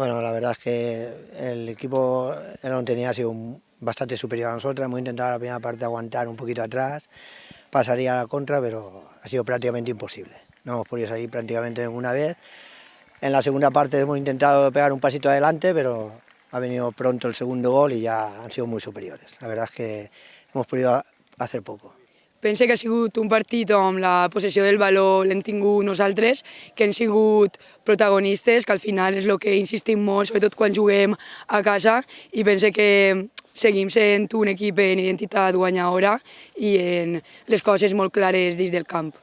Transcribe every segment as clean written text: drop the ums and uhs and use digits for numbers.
Bueno, la verdad es que el equipo tenía ha sido bastante superior a nosotros. Hemos intentado la primera parte aguantar un poquito atrás, pasaría a la contra, pero ha sido prácticamente imposible. No hemos podido salir prácticamente ninguna vez. En la segunda parte hemos intentado pegar un pasito adelante, pero ha venido pronto el segundo gol y ya han sido muy superiores. La verdad es que hemos podido hacer poco. Pense que ha sigut un partit on la possessió del valor l'hem tingut nosaltres, que hem sigut protagonistes, que al final és el que insistim molt, sobretot quan juguem a casa, i pense que seguim sent un equip en identitat guanyadora i en les coses molt clares dins del camp.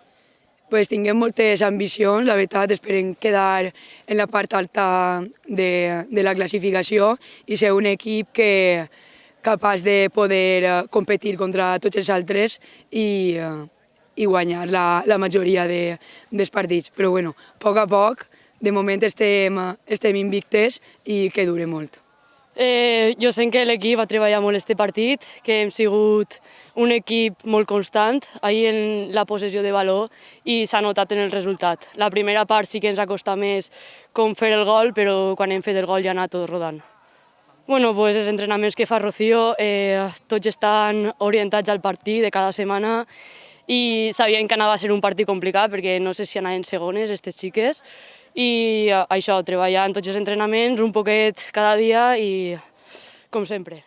Pues tinguem moltes ambicions, la veritat, esperem quedar en la part alta de la classificació i ser un equip capaç de poder competir contra tots els altres i guanyar la majoria dels partits. Però bueno, a poc, de moment estem invictes i que dure molt. Jo sé que l'equip va treballar molt este partit, que hem sigut un equip molt constant ahir en la possessió de valor i s'ha notat en el resultat. La primera part sí que ens ha costat més com fer el gol, però quan hem fet el gol ja ha anat tot rodant. Bueno, pues els entrenaments que fa Rocío tots estan orientats al partit de cada setmana i sabien que anava a ser un partit complicat perquè no sé si anaven segones, aquestes xiques, i això, treballar en tots els entrenaments un poquet cada dia i com sempre.